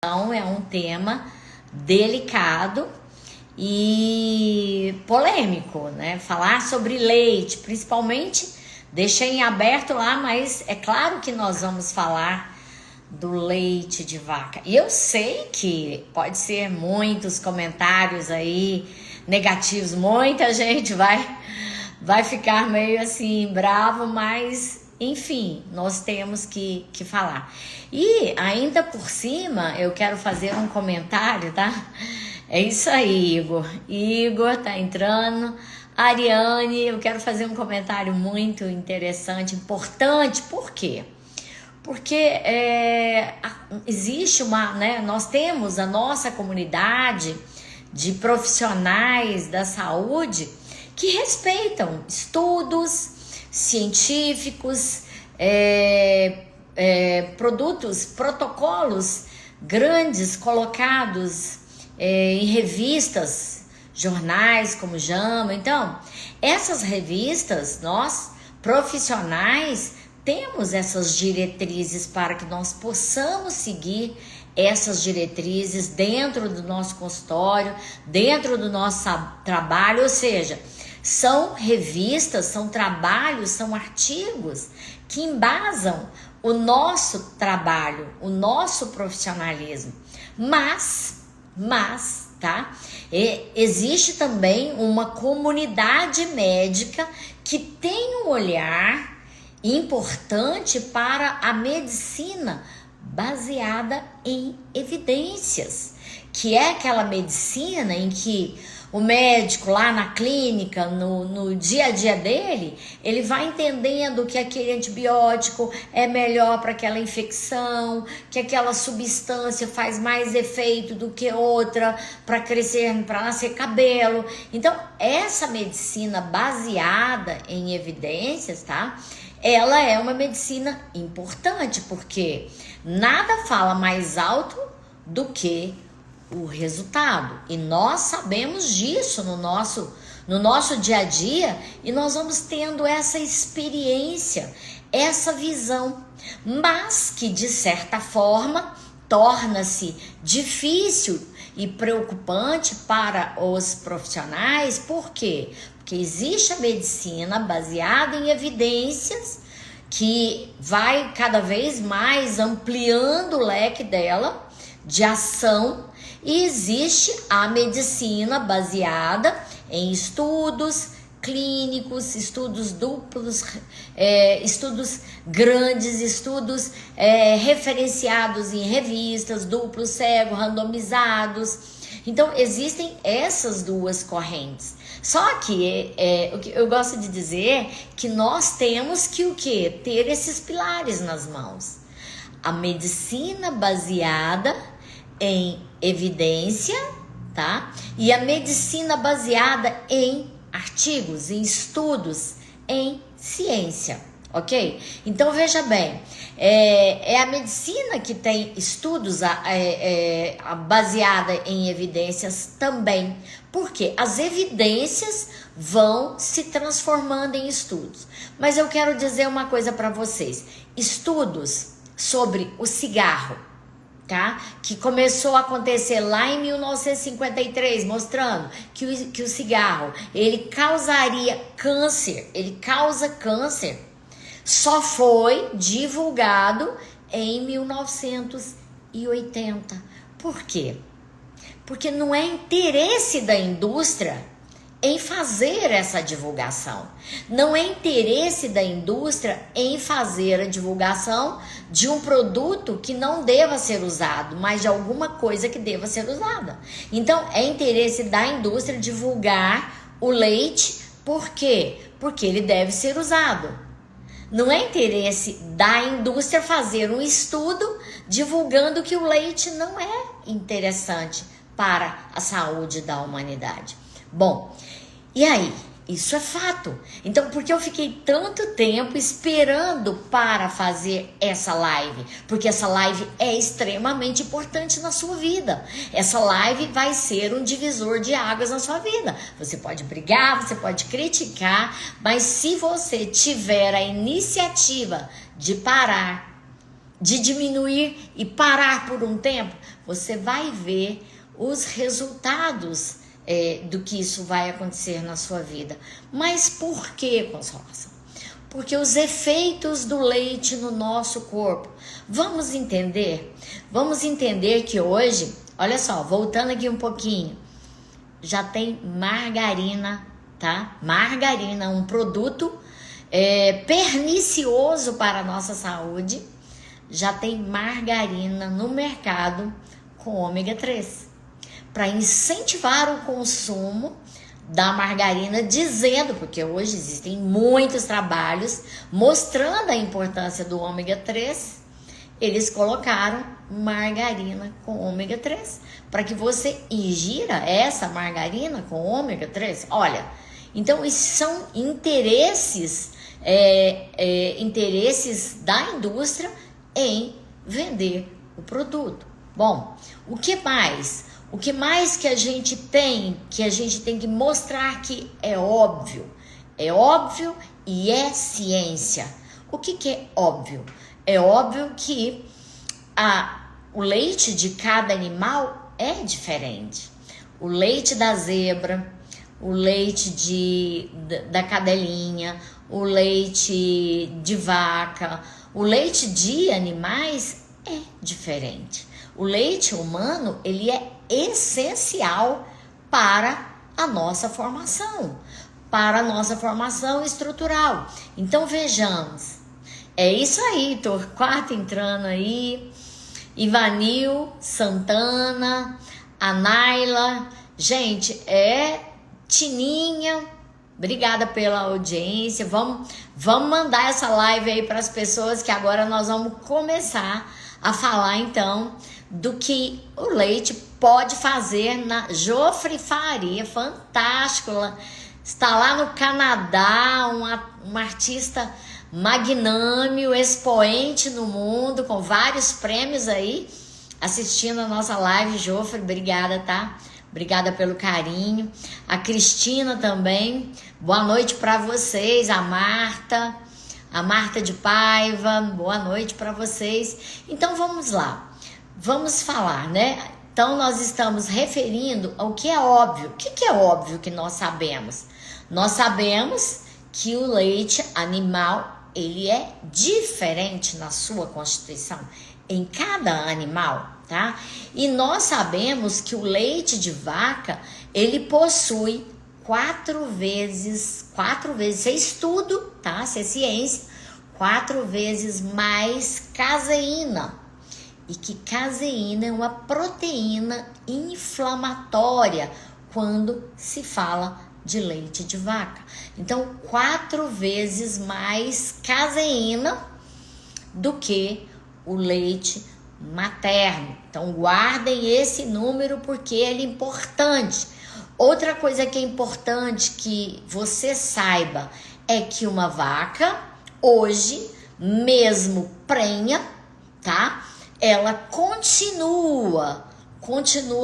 Então, é um tema delicado e polêmico, né? Falar sobre leite, principalmente, deixei em aberto lá, mas é claro que nós vamos falar do leite de vaca. E eu sei que pode ser muitos comentários aí negativos, muita gente vai ficar meio assim bravo, mas enfim, nós temos que falar. E ainda por cima, eu quero fazer um comentário, tá? É isso aí, Igor. Igor tá entrando. Ariane, eu quero fazer um comentário muito interessante, importante. Por quê? Porque existe né? Nós temos a nossa comunidade de profissionais da saúde que respeitam estudos científicos, produtos, protocolos grandes colocados em revistas, jornais como JAMA. Então, essas revistas, nós profissionais temos essas diretrizes para que nós possamos seguir essas diretrizes dentro do nosso consultório, dentro do nosso trabalho, ou seja, são revistas, são trabalhos, são artigos que embasam o nosso trabalho, o nosso profissionalismo. Mas, tá? Existe também uma comunidade médica que tem um olhar importante para a medicina baseada em evidências, que é aquela medicina em que o médico lá na clínica, no dia a dia dele, ele vai entendendo que aquele antibiótico é melhor para aquela infecção, que aquela substância faz mais efeito do que outra para crescer, para nascer cabelo. Então, essa medicina baseada em evidências, tá? Ela é uma medicina importante, porque nada fala mais alto do que o resultado, e nós sabemos disso no nosso dia a dia, e nós vamos tendo essa experiência, essa visão, mas que de certa forma torna-se difícil e preocupante para os profissionais. Por quê? Porque existe a medicina baseada em evidências que vai cada vez mais ampliando o leque dela de ação. E existe a medicina baseada em estudos clínicos, estudos duplos, estudos grandes, estudos referenciados em revistas, duplo, cego, randomizados. Então, existem essas duas correntes. Só que o que eu gosto de dizer que nós temos que o quê? Ter esses pilares nas mãos. A medicina baseada em evidência, tá? E a medicina baseada em artigos, em estudos, em ciência, ok? Então, veja bem, é a medicina que tem estudos baseada em evidências também, porque as evidências vão se transformando em estudos. Mas eu quero dizer uma coisa para vocês, estudos sobre o cigarro, tá? Que começou a acontecer lá em 1953, mostrando que o cigarro, ele causaria câncer, ele causa câncer, só foi divulgado em 1980. Por quê? Porque não é interesse da indústria em fazer essa divulgação. Não é interesse da indústria em fazer a divulgação de um produto que não deva ser usado, mas de alguma coisa que deva ser usada. Então, é interesse da indústria divulgar o leite. Por quê? Porque ele deve ser usado. Não é interesse da indústria fazer um estudo divulgando que o leite não é interessante para a saúde da humanidade. Bom, e aí? Isso é fato. Então, por que eu fiquei tanto tempo esperando para fazer essa live? Porque essa live é extremamente importante na sua vida. Essa live vai ser um divisor de águas na sua vida. Você pode brigar, você pode criticar, mas se você tiver a iniciativa de parar, de diminuir e parar por um tempo, você vai ver os resultados do que isso vai acontecer na sua vida. Mas por que, Consolação? Porque os efeitos do leite no nosso corpo. Vamos entender que hoje, olha só, voltando aqui um pouquinho, já tem margarina, tá? Margarina, um produto pernicioso para a nossa saúde. Já tem margarina no mercado com ômega 3 para incentivar o consumo da margarina, dizendo, porque hoje existem muitos trabalhos mostrando a importância do ômega 3, eles colocaram margarina com ômega 3 para que você ingira essa margarina com ômega 3. Olha, então isso são interesses da indústria em vender o produto. Bom, o que mais? O que mais que a gente tem que mostrar que é óbvio? É óbvio e é ciência. O que é óbvio? É óbvio que o leite de cada animal é diferente. O leite da zebra, o leite da cadelinha, o leite de vaca, o leite de animais é diferente. O leite humano, ele é essencial para a nossa formação estrutural. Então vejamos, é isso aí, Torquato entrando aí, Ivanil, Santana, a Naila, gente, Tininha, obrigada pela audiência. Vamos mandar essa live aí para as pessoas, que agora nós vamos começar a falar então do que o leite pode fazer na Jofre Faria, fantástico, está lá no Canadá, uma artista magnânimo, expoente no mundo, com vários prêmios aí, assistindo a nossa live. Jofre, obrigada, tá? Obrigada pelo carinho. A Cristina também, boa noite para vocês. A Marta de Paiva, boa noite para vocês. Então vamos lá, vamos falar, né? Então nós estamos referindo ao que é óbvio. O que é óbvio que nós sabemos? Nós sabemos que o leite animal, ele é diferente na sua constituição, em cada animal, tá? E nós sabemos que o leite de vaca, ele possui 4 vezes, isso é estudo, tá? Isso é ciência, 4 vezes mais caseína. E que caseína é uma proteína inflamatória quando se fala de leite de vaca. Então, 4 vezes mais caseína do que o leite materno. Então, guardem esse número porque ele é importante. Outra coisa que é importante que você saiba é que uma vaca, hoje, mesmo prenha, tá? Ela continua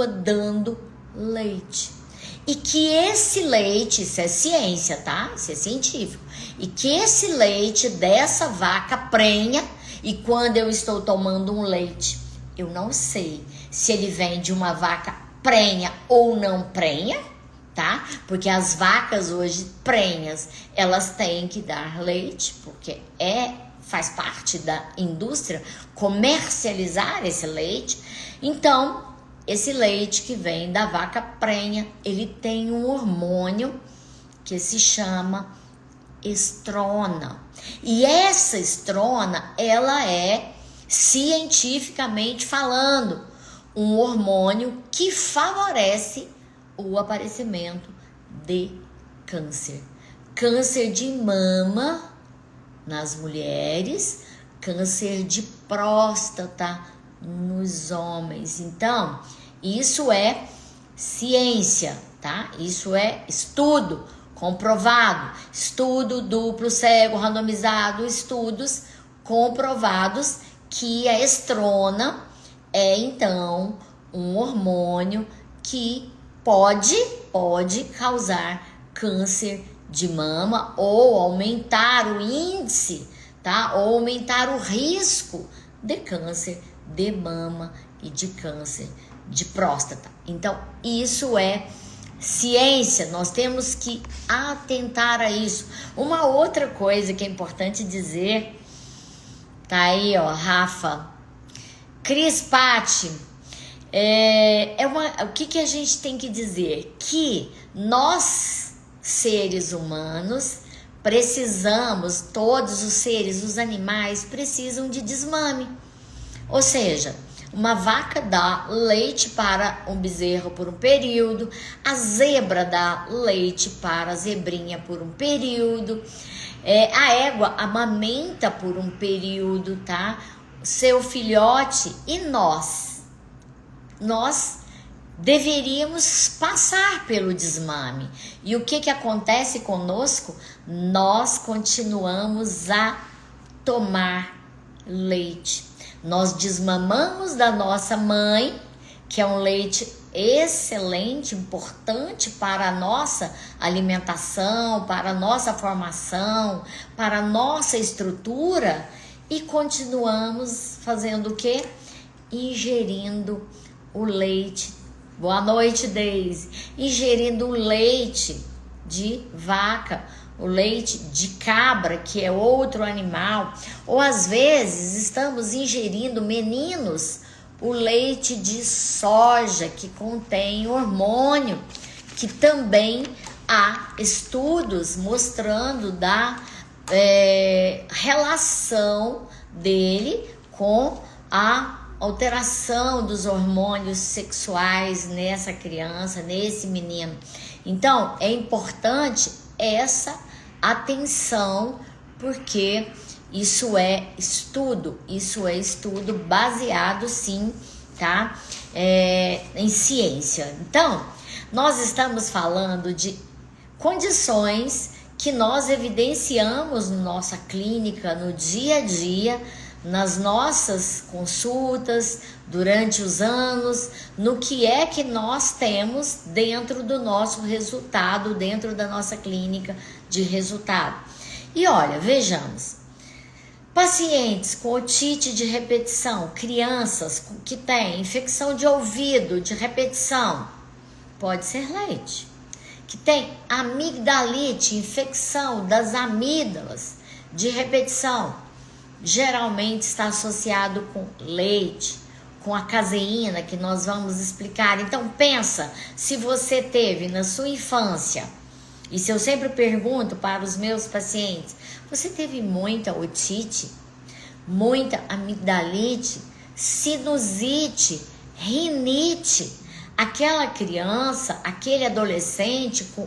dando leite. E que esse leite, isso é ciência, tá? Isso é científico. E que esse leite dessa vaca prenha, e quando eu estou tomando um leite, eu não sei se ele vem de uma vaca prenha ou não prenha, tá? Porque as vacas hoje prenhas, elas têm que dar leite, porque faz parte da indústria comercializar esse leite. Então, esse leite que vem da vaca prenha, ele tem um hormônio que se chama estrona. E essa estrona, ela é, cientificamente falando, um hormônio que favorece o aparecimento de câncer. Câncer de mama nas mulheres, câncer de próstata nos homens. Então, isso é ciência, tá? Isso é estudo comprovado, estudo duplo, cego, randomizado, estudos comprovados que a estrona é, então, um hormônio que pode causar câncer de mama ou aumentar o índice, tá? Ou aumentar o risco de câncer de mama e de câncer de próstata. Então, isso é ciência, nós temos que atentar a isso. Uma outra coisa que é importante dizer, tá aí, ó, Rafa, Cris Patti, o que a gente tem que dizer? Que nós, seres humanos, precisamos, todos os seres, os animais, precisam de desmame. Ou seja, uma vaca dá leite para um bezerro por um período, a zebra dá leite para a zebrinha por um período, a égua amamenta por um período, tá? Seu filhote, e nós deveríamos passar pelo desmame. E o que acontece conosco? Nós continuamos a tomar leite. Nós desmamamos da nossa mãe, que é um leite excelente, importante para a nossa alimentação, para a nossa formação, para a nossa estrutura, e continuamos fazendo o quê? Ingerindo o leite. Boa noite, Deise. Ingerindo o leite de vaca, o leite de cabra, que é outro animal, ou às vezes estamos ingerindo, meninos, o leite de soja, que contém hormônio, que também há estudos mostrando da relação dele com a alteração dos hormônios sexuais nessa criança, nesse menino. Então, é importante essa atenção, porque isso é estudo baseado, sim, tá? Em ciência. Então, nós estamos falando de condições que nós evidenciamos na nossa clínica, no dia a dia, nas nossas consultas, durante os anos, no que é que nós temos dentro do nosso resultado, dentro da nossa clínica de resultado. E olha, vejamos, pacientes com otite de repetição, crianças que têm infecção de ouvido de repetição, pode ser leite. Que tem amigdalite, infecção das amígdalas de repetição, geralmente está associado com leite, com a caseína, que nós vamos explicar. Então pensa, se você teve na sua infância, e se eu sempre pergunto para os meus pacientes, você teve muita otite, muita amigdalite, sinusite, rinite, aquela criança, aquele adolescente com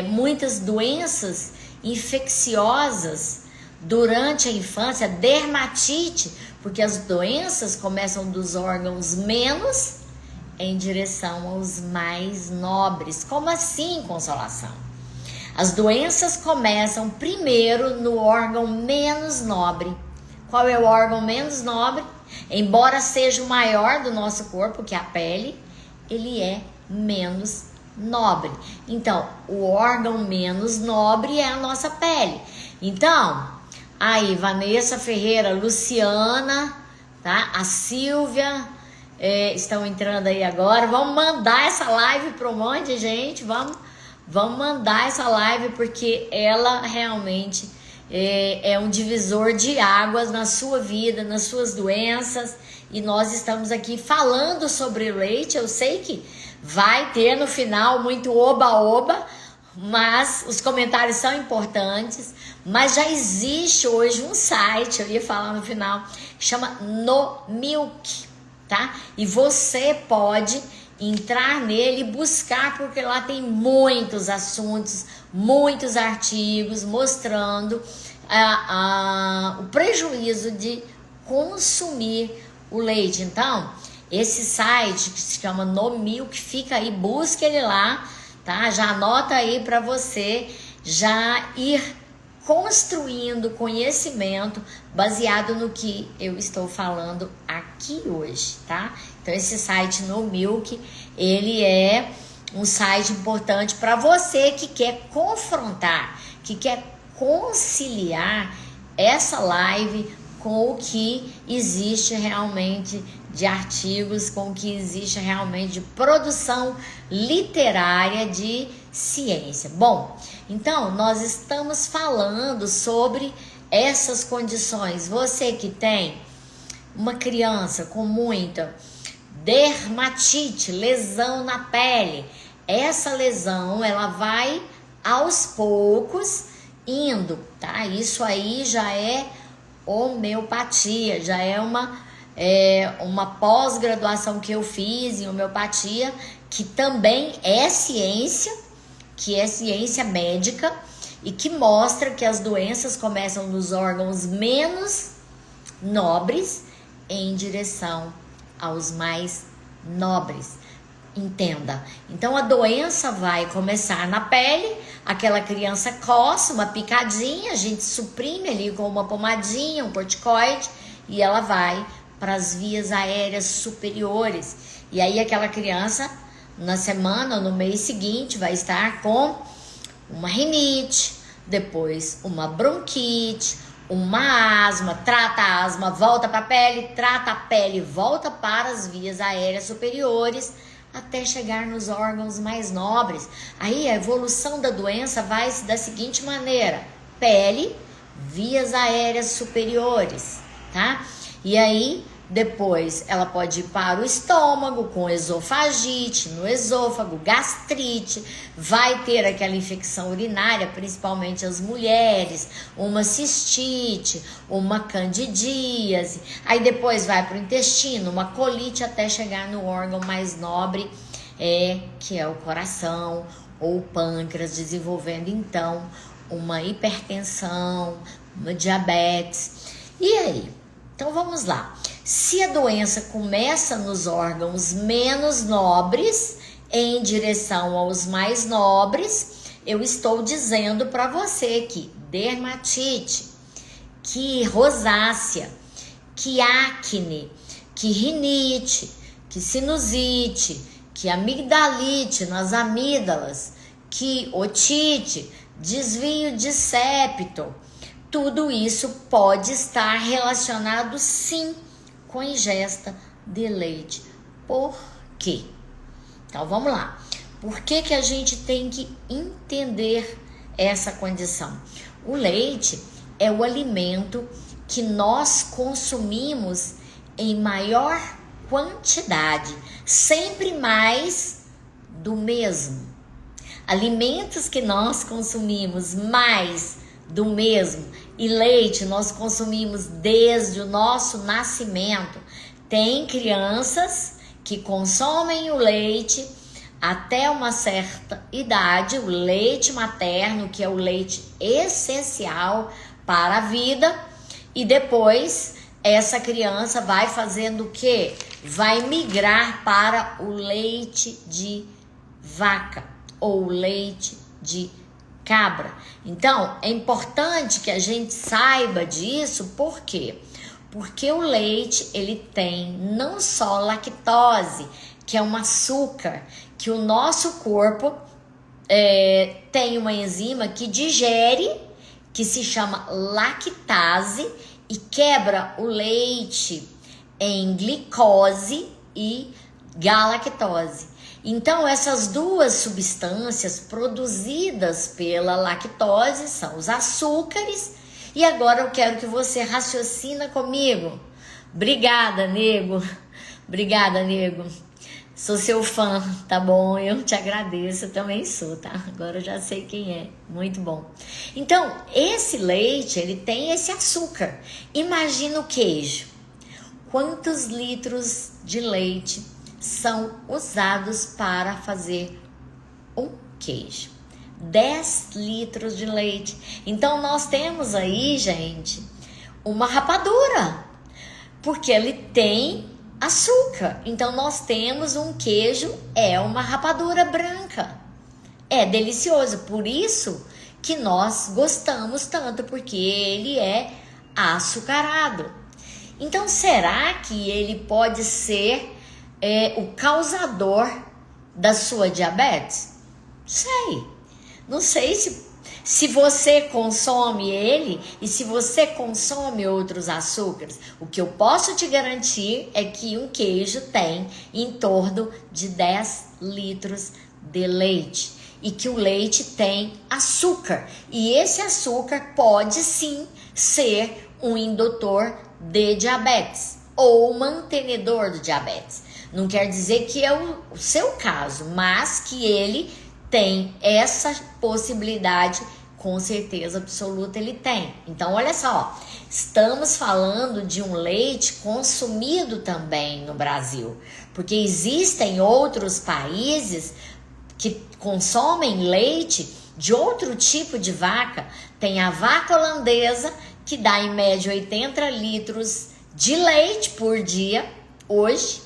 muitas doenças infecciosas durante a infância, dermatite, porque as doenças começam dos órgãos menos em direção aos mais nobres. Como assim, Consolação? As doenças começam primeiro no órgão menos nobre. Qual é o órgão menos nobre? Embora seja o maior do nosso corpo, que é a pele, ele é menos nobre. Então, o órgão menos nobre é a nossa pele. Então, aí, Vanessa Ferreira, Luciana, tá? A Silvia, estão entrando aí agora. Vamos mandar essa live para um monte de gente. Vamos mandar essa live, porque ela realmente é um divisor de águas na sua vida, nas suas doenças. E nós estamos aqui falando sobre leite. Eu sei que vai ter no final muito oba-oba, mas os comentários são importantes. Mas já existe hoje um site, eu ia falar no final, que chama No Milk, tá? E você pode entrar nele e buscar, porque lá tem muitos assuntos, muitos artigos mostrando o prejuízo de consumir o leite. Então, esse site que se chama No Milk, fica aí, busque ele lá, tá? Já anota aí para você já ir construindo conhecimento baseado no que eu estou falando aqui hoje, tá? Então, esse site No Milk, ele é um site importante para você que quer confrontar, que quer conciliar essa live com o que existe realmente de artigos, com o que existe realmente de produção literária de ciência. Bom, então nós estamos falando sobre essas condições. Você que tem uma criança com muita dermatite, lesão na pele, essa lesão ela vai aos poucos indo, tá? Isso aí já é homeopatia, já é uma pós-graduação que eu fiz em homeopatia, que também é ciência, que é ciência médica e que mostra que as doenças começam nos órgãos menos nobres em direção aos mais nobres. Entenda. Então a doença vai começar na pele, aquela criança coça, uma picadinha, a gente suprime ali com uma pomadinha, um corticoide, e ela vai para as vias aéreas superiores. E aí aquela criança, na semana ou no mês seguinte, vai estar com uma rinite, depois uma bronquite, uma asma, trata a asma, volta para a pele, trata a pele, volta para as vias aéreas superiores, até chegar nos órgãos mais nobres. Aí a evolução da doença vai se da seguinte maneira: pele, vias aéreas superiores, tá? E aí depois ela pode ir para o estômago com esofagite, no esôfago, gastrite, vai ter aquela infecção urinária, principalmente as mulheres, uma cistite, uma candidíase, aí depois vai para o intestino, uma colite, até chegar no órgão mais nobre, que é o coração ou o pâncreas, desenvolvendo então uma hipertensão, uma diabetes. E aí? Então vamos lá. Se a doença começa nos órgãos menos nobres em direção aos mais nobres, eu estou dizendo para você que dermatite, que rosácea, que acne, que rinite, que sinusite, que amigdalite nas amígdalas, que otite, desvio de septo, tudo isso pode estar relacionado sim com a ingesta de leite. Por quê? Então vamos lá. Por que que a gente tem que entender essa condição? O leite é o alimento que nós consumimos em maior quantidade, sempre mais do mesmo. Alimentos que nós consumimos mais do mesmo, e leite nós consumimos desde o nosso nascimento. Tem crianças que consomem o leite até uma certa idade, o leite materno, que é o leite essencial para a vida, e depois essa criança vai fazendo o quê? Vai migrar para o leite de vaca ou leite de cabra. Então, é importante que a gente saiba disso, por quê? Porque o leite, ele tem não só lactose, que é um açúcar, que o nosso corpo tem uma enzima que digere, que se chama lactase, e quebra o leite em glicose e galactose. Então, essas duas substâncias produzidas pela lactose são os açúcares. E agora eu quero que você raciocina comigo. Obrigada, nego. Obrigada, nego. Sou seu fã, tá bom? Eu te agradeço, eu também sou, tá? Agora eu já sei quem é. Muito bom. Então, esse leite, ele tem esse açúcar. Imagina o queijo. Quantos litros de leite são usados para fazer um queijo? 10 litros de leite. Então nós temos aí, gente, uma rapadura, porque ele tem açúcar. Então nós temos um queijo, é uma rapadura branca. É delicioso, por isso que nós gostamos tanto, porque ele é açucarado. Então será que ele pode ser o causador da sua diabetes? Sei. Não sei se se você consome ele e se você consome outros açúcares. O que eu posso te garantir é que um queijo tem em torno de 10 litros de leite. E que o leite tem açúcar. E esse açúcar pode sim ser um indutor de diabetes ou mantenedor do diabetes. Não quer dizer que é o seu caso, mas que ele tem essa possibilidade, com certeza absoluta ele tem. Então, olha só, estamos falando de um leite consumido também no Brasil, porque existem outros países que consomem leite de outro tipo de vaca. Tem a vaca holandesa, que dá em média 80 litros de leite por dia, hoje.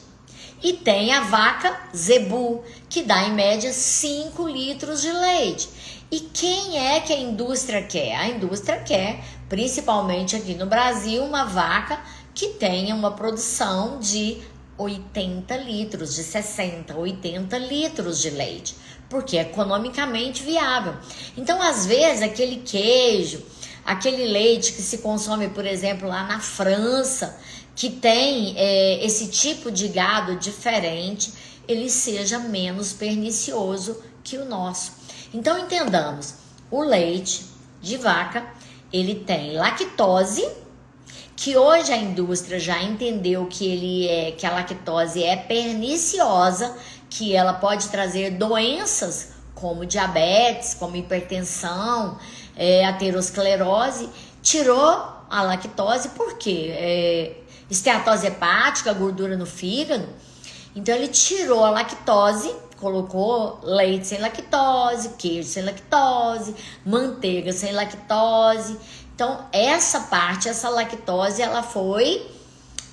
E tem a vaca zebu, que dá em média 5 litros de leite. E quem é que a indústria quer? A indústria quer, principalmente aqui no Brasil, uma vaca que tenha uma produção de 80 litros, de 60, 80 litros de leite, porque é economicamente viável. Então, às vezes, aquele queijo, aquele leite que se consome, por exemplo, lá na França, que tem esse tipo de gado diferente, ele seja menos pernicioso que o nosso. Então, entendamos, o leite de vaca, ele tem lactose, que hoje a indústria já entendeu que a lactose é perniciosa, que ela pode trazer doenças como diabetes, como hipertensão, aterosclerose. Tirou a lactose por quê? Esteatose hepática, gordura no fígado. Então ele tirou a lactose, colocou leite sem lactose, queijo sem lactose, manteiga sem lactose. Então essa parte, essa lactose, ela foi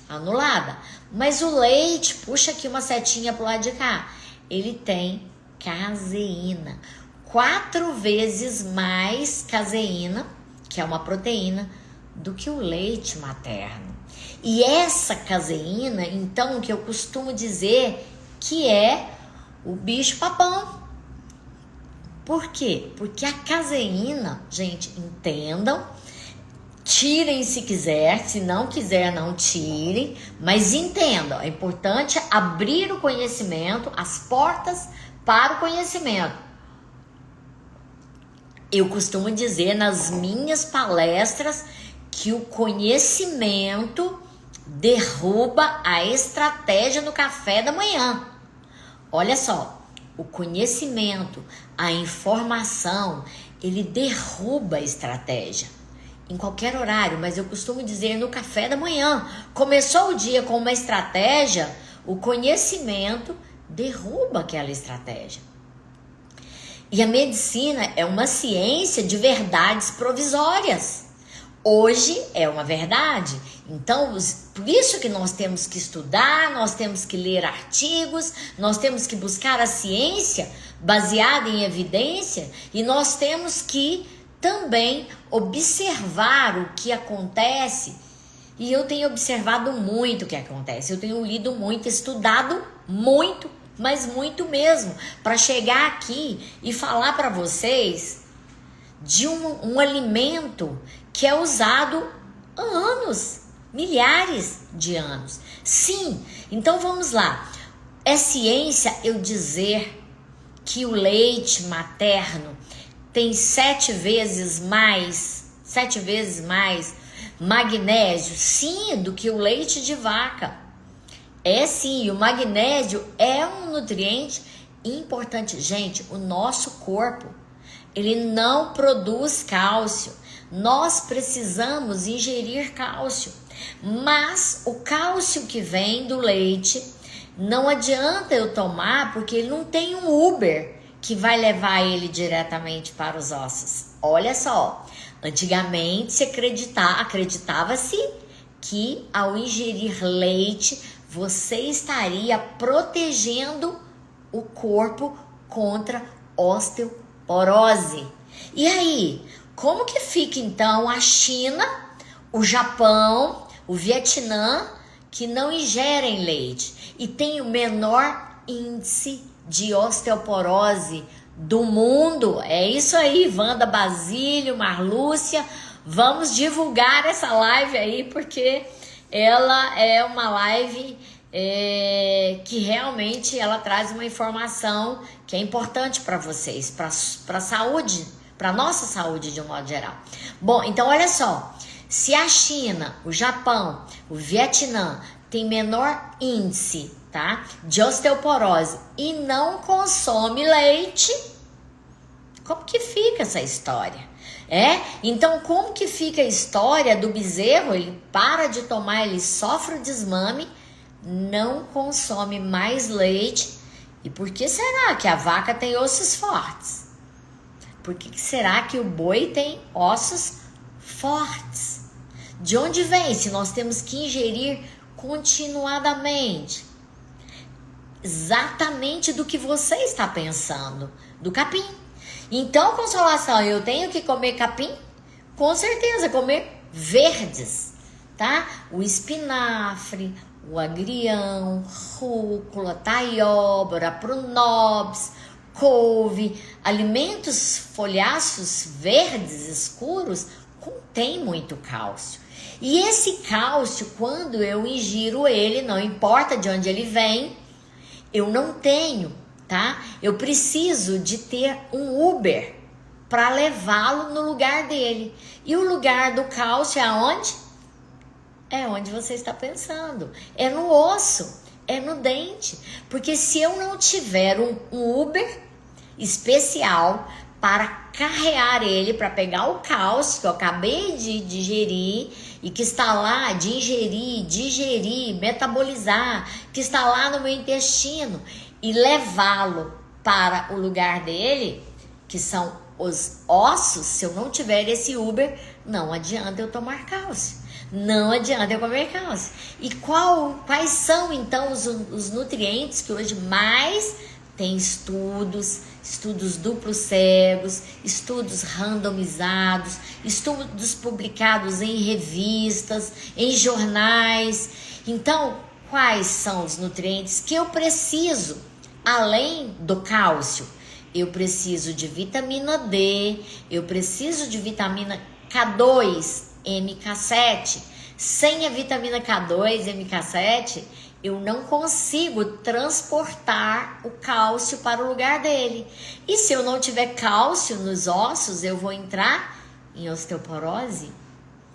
anulada. Mas o leite, puxa aqui uma setinha pro lado de cá, ele tem caseína, 4 vezes mais caseína, que é uma proteína, do que o leite materno. E essa caseína, então, que eu costumo dizer que é o bicho papão. Por quê? Porque a caseína, gente, entendam, tirem se quiser, se não quiser não tirem, mas entendam, é importante abrir o conhecimento, as portas para o conhecimento. Eu costumo dizer nas minhas palestras que o conhecimento derruba a estratégia no café da manhã. Olha só, o conhecimento, a informação, ele derruba a estratégia em qualquer horário, mas eu costumo dizer no café da manhã. Começou o dia com uma estratégia, o conhecimento derruba aquela estratégia. E a medicina é uma ciência de verdades provisórias. Hoje é uma verdade. Então, por isso que nós temos que estudar, nós temos que ler artigos, nós temos que buscar a ciência baseada em evidência e nós temos que também observar o que acontece. E eu tenho observado muito o que acontece. Eu tenho lido muito, estudado muito, mas muito mesmo, para chegar aqui e falar para vocês de um alimento que é usado há anos, milhares de anos. Sim, então vamos lá. É ciência eu dizer que o leite materno tem 7 vezes mais magnésio, sim, do que o leite de vaca. É sim, o magnésio é um nutriente importante. Gente, o nosso corpo, ele não produz cálcio. Nós precisamos ingerir cálcio. Mas o cálcio que vem do leite, não adianta eu tomar, porque ele não tem um Uber que vai levar ele diretamente para os ossos. Olha só, antigamente se acreditava-se que ao ingerir leite, você estaria protegendo o corpo contra osteoporose. E aí, como que fica então a China, o Japão, o Vietnã, que não ingerem leite e tem o menor índice de osteoporose do mundo. É isso aí, Wanda Basílio, Marlúcia. Vamos divulgar essa live aí, porque ela é uma live que realmente ela traz uma informação que é importante para vocês, para a saúde, para nossa saúde de um modo geral. Bom, então olha só, se a China, o Japão, o Vietnã tem menor índice, tá, de osteoporose e não consome leite, como que fica essa história? Então como que fica a história do bezerro? Ele para de tomar, ele sofre o desmame, não consome mais leite. E por que será que a vaca tem ossos fortes? Por que será que o boi tem ossos fortes? De onde vem? Se nós temos que ingerir continuadamente. Exatamente do que você está pensando, do capim. Então, Consolação, eu tenho que comer capim? Com certeza, comer verdes, tá? O espinafre, o agrião, rúcula, taioba, pronobis, couve, alimentos folhaços verdes escuros contém muito cálcio. E esse cálcio, quando eu ingiro ele, não importa de onde ele vem, eu não tenho, tá? Eu preciso de ter um Uber para levá-lo no lugar dele. E o lugar do cálcio é aonde? É onde você está pensando. É no osso, é no dente. Porque se eu não tiver um Uber especial para carrear ele, para pegar o cálcio que eu acabei de digerir e que está lá, de ingerir, digerir, metabolizar, que está lá no meu intestino, e levá-lo para o lugar dele, que são os ossos, se eu não tiver esse Uber, não adianta eu tomar cálcio. Não adianta eu comer cálcio. E quais são então os nutrientes que hoje mais tem estudos duplos cegos, estudos randomizados, estudos publicados em revistas, em jornais. Então, quais são os nutrientes que eu preciso, além do cálcio? Eu preciso de vitamina D, eu preciso de vitamina K2, MK7. Sem a vitamina K2 e MK7, eu não consigo transportar o cálcio para o lugar dele. E se eu não tiver cálcio nos ossos, eu vou entrar em osteoporose?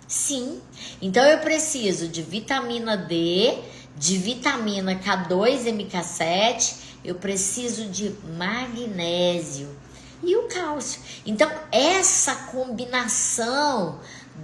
Sim. Então eu preciso de vitamina D, de vitamina K2 e MK7, eu preciso de magnésio e o cálcio. Então essa combinação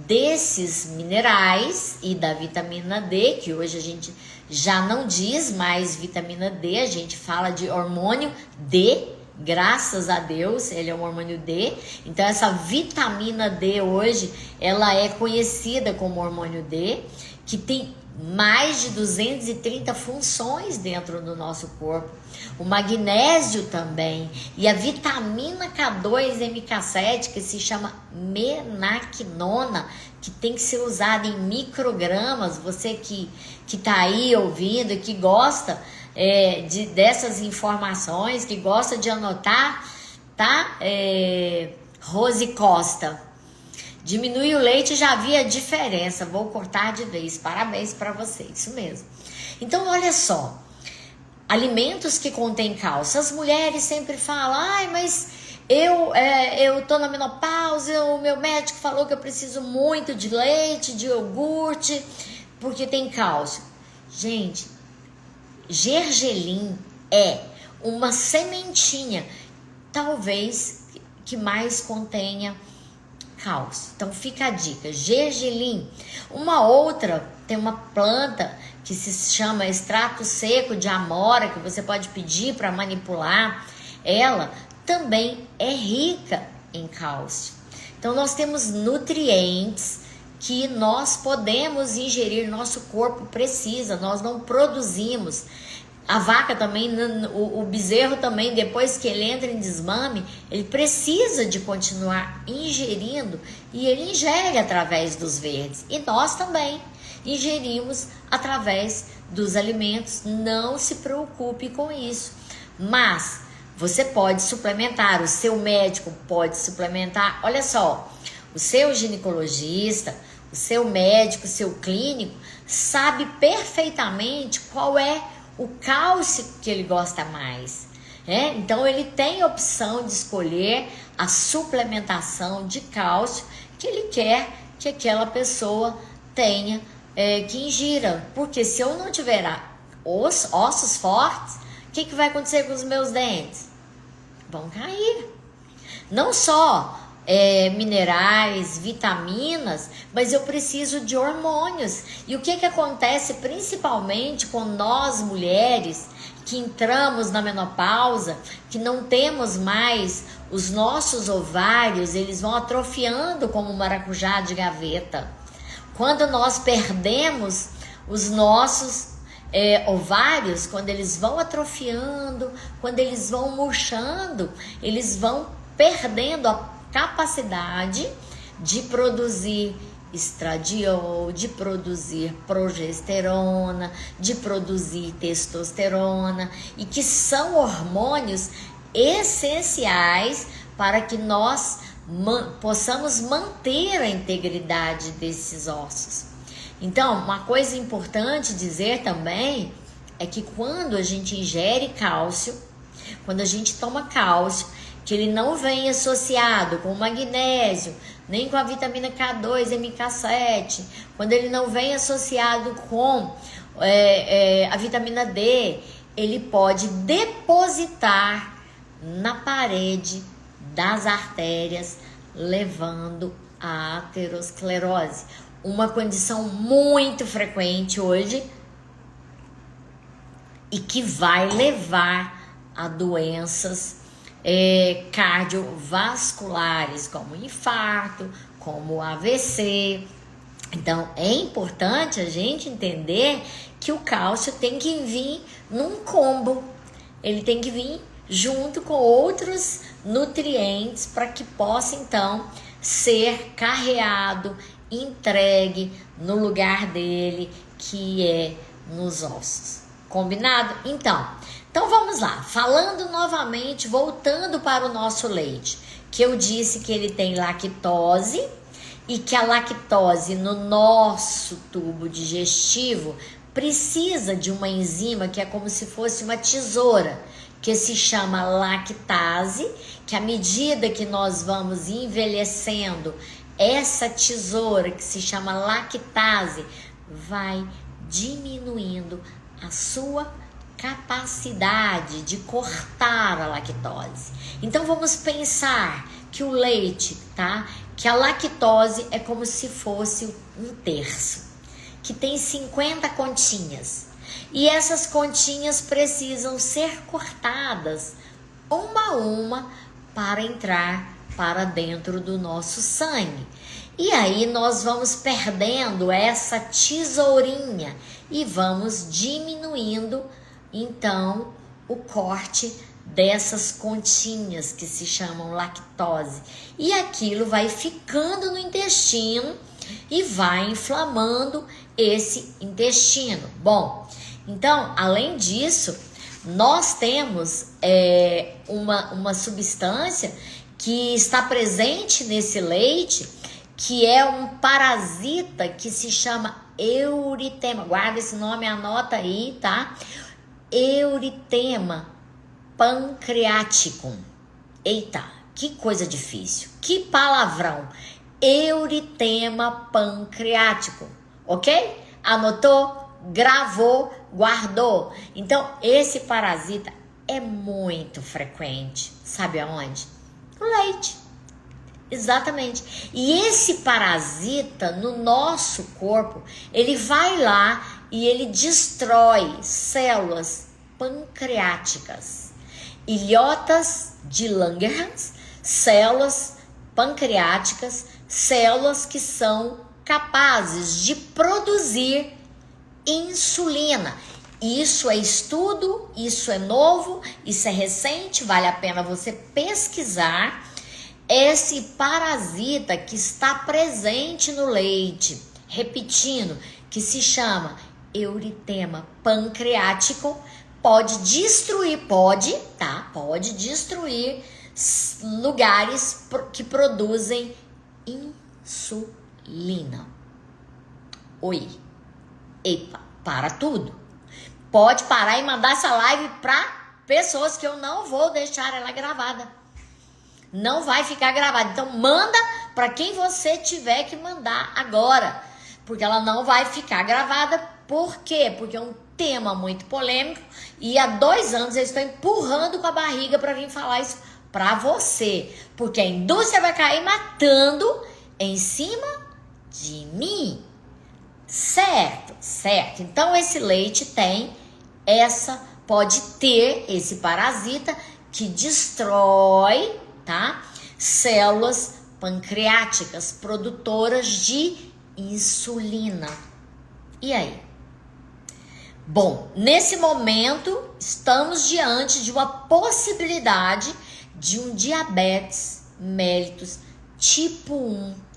desses minerais e da vitamina D, que hoje a gente já não diz mais vitamina D, a gente fala de hormônio D, graças a Deus, ele é um hormônio D. Então essa vitamina D hoje, ela é conhecida como hormônio D, que tem mais de 230 funções dentro do nosso corpo. O magnésio também. E a vitamina K2 MK7, que se chama menaquinona, que tem que ser usada em microgramas. Você que tá aí ouvindo, que gosta dessas informações, que gosta de anotar, tá? Rose Costa. Diminui o leite, já vi a diferença. Vou cortar de vez. Parabéns para você. Isso mesmo. Então, olha só. Alimentos que contêm cálcio. As mulheres sempre falam, ai, mas eu tô na menopausa, o meu médico falou que eu preciso muito de leite, de iogurte, porque tem cálcio. Gente, gergelim é uma sementinha, talvez, que mais contenha cálcio. Então fica a dica, gergelim. Uma outra, tem uma planta que se chama extrato seco de amora, que você pode pedir para manipular. Ela também é rica em cálcio. Então nós temos nutrientes que nós podemos ingerir, nosso corpo precisa, nós não produzimos. A vaca também, o bezerro também, depois que ele entra em desmame, ele precisa de continuar ingerindo, e ele ingere através dos verdes. E nós também ingerimos através dos alimentos, não se preocupe com isso. Mas Você pode suplementar, o seu médico pode suplementar. Olha só, o seu ginecologista, o seu médico, o seu clínico sabe perfeitamente qual é o cálcio que ele gosta mais. Então ele tem a opção de escolher a suplementação de cálcio que ele quer que aquela pessoa tenha que ingira. Porque se eu não tiver ossos fortes, o que vai acontecer com os meus dentes? Vão cair. Não só minerais, vitaminas, mas eu preciso de hormônios. E o que acontece principalmente com nós mulheres que entramos na menopausa, que não temos mais os nossos ovários, eles vão atrofiando como maracujá de gaveta. Quando nós perdemos os nossos ovários, quando eles vão atrofiando, quando eles vão murchando, eles vão perdendo a capacidade de produzir estradiol, de produzir progesterona, de produzir testosterona, e que são hormônios essenciais para que nós possamos manter a integridade desses ossos. Então, uma coisa importante dizer também é que quando a gente ingere cálcio, quando a gente toma cálcio, que ele não vem associado com o magnésio, nem com a vitamina K2, MK7, quando ele não vem associado com a vitamina D, ele pode depositar na parede das artérias, levando à aterosclerose. Uma condição muito frequente hoje e que vai levar a doenças cardiovasculares, como infarto, como AVC. Então, é importante a gente entender que o cálcio tem que vir num combo. Ele tem que vir junto com outros nutrientes para que possa, então, ser carreado, entregue no lugar dele, que é nos ossos. Combinado? Então vamos lá, falando novamente, voltando para o nosso leite, que eu disse que ele tem lactose e que a lactose no nosso tubo digestivo precisa de uma enzima que é como se fosse uma tesoura, que se chama lactase, que à medida que nós vamos envelhecendo, essa tesoura que se chama lactase vai diminuindo a sua capacidade de cortar a lactose. Então vamos pensar que o leite, que a lactose é como se fosse um terço, que tem 50 continhas. E essas continhas precisam ser cortadas uma a uma para entrar para dentro do nosso sangue. E aí nós vamos perdendo essa tesourinha e vamos diminuindo então o corte dessas continhas que se chamam lactose. E aquilo vai ficando no intestino e vai inflamando esse intestino. Bom, então, além disso, nós temos uma substância que está presente nesse leite, que é um parasita que se chama Euritema. Guarda esse nome, anota aí, tá? Euritema pancreaticum. Eita, que coisa difícil, que palavrão. Euritema pancreaticum, ok? Anotou, gravou, guardou. Então, esse parasita é muito frequente. Sabe aonde? No leite. Exatamente. E esse parasita no nosso corpo, ele vai lá e ele destrói células pancreáticas, ilhotas de Langerhans, células pancreáticas, células que são capazes de produzir insulina. Isso é estudo, isso é novo, isso é recente, vale a pena você pesquisar. Esse parasita que está presente no leite, repetindo, que se chama Euritema pancreático, pode destruir, pode destruir lugares que produzem insulina. Oi, epa, para tudo. Pode parar e mandar essa live para pessoas que eu não vou deixar ela gravada. Não vai ficar gravada. Então manda para quem você tiver que mandar agora, porque ela não vai ficar gravada. Por quê? Porque é um tema muito polêmico e há 2 anos eu estou empurrando com a barriga para vir falar isso para você, porque a indústria vai cair matando em cima de mim. Certo. Então esse leite pode ter esse parasita que destrói, tá? Células pancreáticas produtoras de insulina. E aí? Bom, nesse momento estamos diante de uma possibilidade de um diabetes mellitus tipo 1.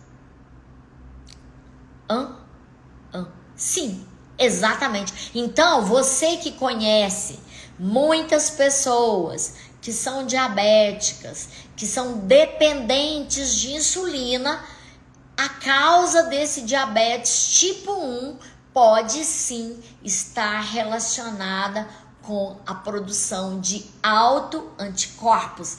Sim, exatamente. Então, você que conhece muitas pessoas que são diabéticas, que são dependentes de insulina, a causa desse diabetes tipo 1 pode sim estar relacionada com a produção de autoanticorpos.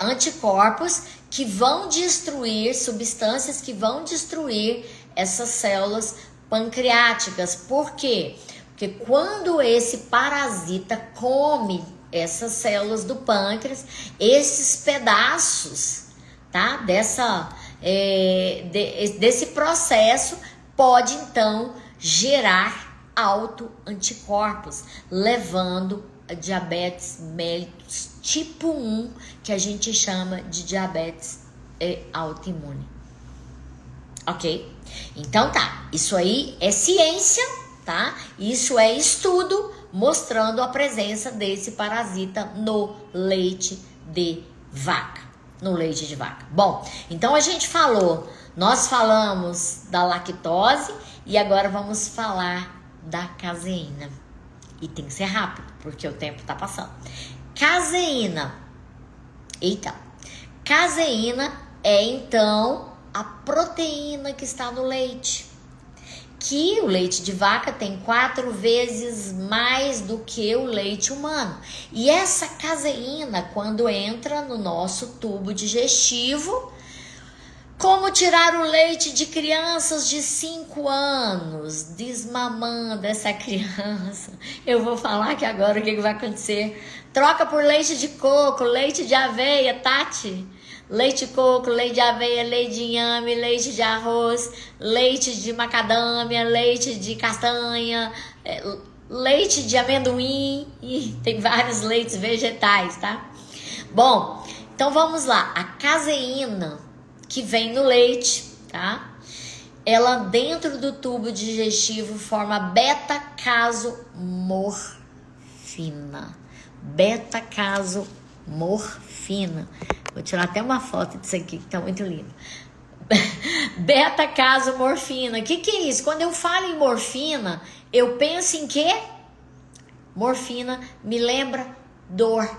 Anticorpos que vão destruir, substâncias que vão destruir essas células pancreáticas. Por quê? Porque quando esse parasita come essas células do pâncreas, esses pedaços, tá? Desse processo pode então gerar autoanticorpos, levando a diabetes mellitus tipo 1, que a gente chama de diabetes autoimune. Ok? Então tá, isso aí é ciência, tá? Isso é estudo mostrando a presença desse parasita no leite de vaca. Bom, então nós falamos da lactose e agora vamos falar da caseína. E tem que ser rápido, porque o tempo tá passando. Caseína. Caseína é então a proteína que está no leite. Que o leite de vaca tem 4 vezes mais do que o leite humano. E essa caseína, quando entra no nosso tubo digestivo, como tirar o leite de crianças de 5 anos, desmamando essa criança? Eu vou falar que agora o que vai acontecer. Troca por leite de coco, leite de aveia, Tati. Leite de coco, leite de aveia, leite de inhame, leite de arroz, leite de macadâmia, leite de castanha, leite de amendoim, e tem vários leites vegetais, tá? Bom, então vamos lá. A caseína que vem no leite, tá? Ela dentro do tubo digestivo forma beta-casomorfina. Beta-casomorfina. Vou tirar até uma foto disso aqui que tá muito lindo. Beta-casomorfina. O que é isso? Quando eu falo em morfina, eu penso em quê? Morfina me lembra dor.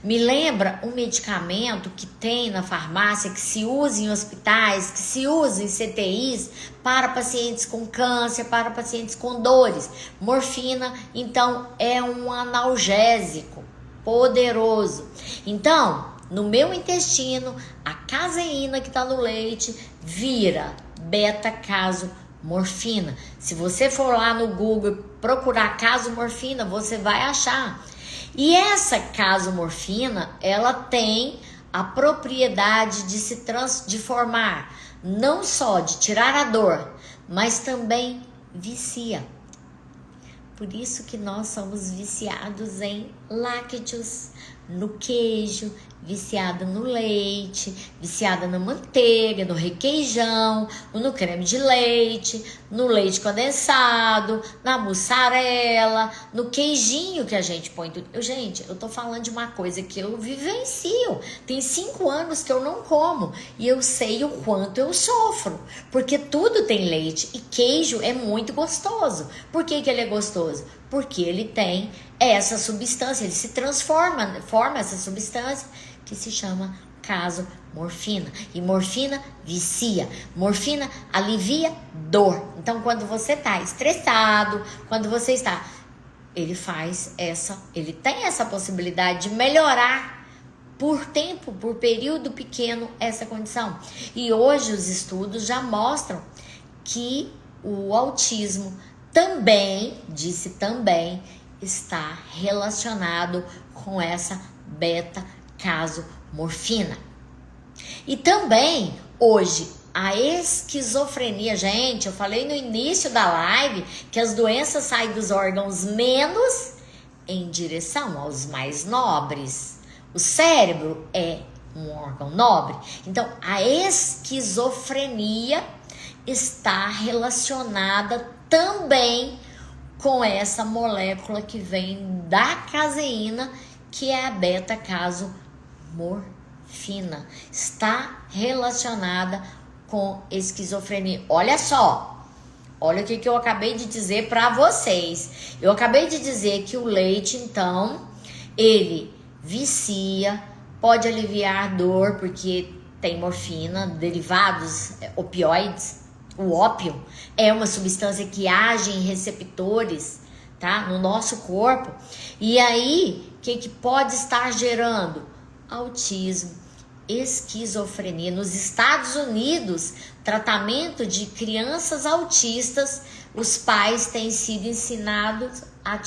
Me lembra um medicamento que tem na farmácia, que se usa em hospitais, que se usa em CTIs para pacientes com câncer, para pacientes com dores. Morfina, então, é um analgésico poderoso. Então, no meu intestino, a caseína que está no leite vira beta-casomorfina. Se você for lá no Google procurar casomorfina, você vai achar. E essa casomorfina, ela tem a propriedade de formar, não só de tirar a dor, mas também vicia. Por isso que nós somos viciados em lácteos, no queijo, viciada no leite, viciada na manteiga, no requeijão, no creme de leite, no leite condensado, na mussarela, no queijinho que a gente põe tudo. Eu tô falando de uma coisa que eu vivencio. Tem 5 anos que eu não como e eu sei o quanto eu sofro, porque tudo tem leite e queijo é muito gostoso. Por que ele é gostoso? porque ele tem essa substância, ele se forma essa substância que se chama casomorfina. E morfina vicia, morfina alivia dor. Então, quando você está estressado, quando você está, ele tem essa possibilidade de melhorar por tempo, por período pequeno, essa condição. E hoje os estudos já mostram que o autismo também está relacionado com essa beta-casomorfina. E também, hoje, a esquizofrenia, gente, eu falei no início da live que as doenças saem dos órgãos menos em direção aos mais nobres. O cérebro é um órgão nobre. Então, a esquizofrenia está relacionada também com essa molécula que vem da caseína, que é a beta-casomorfina. Está relacionada com esquizofrenia. Olha só, olha o que eu acabei de dizer para vocês. Eu acabei de dizer que o leite, então, ele vicia, pode aliviar dor, porque tem morfina, derivados opioides. O ópio é uma substância que age em receptores, tá, no nosso corpo. E aí, o que pode estar gerando? Autismo, esquizofrenia. Nos Estados Unidos, tratamento de crianças autistas, os pais têm sido ensinados a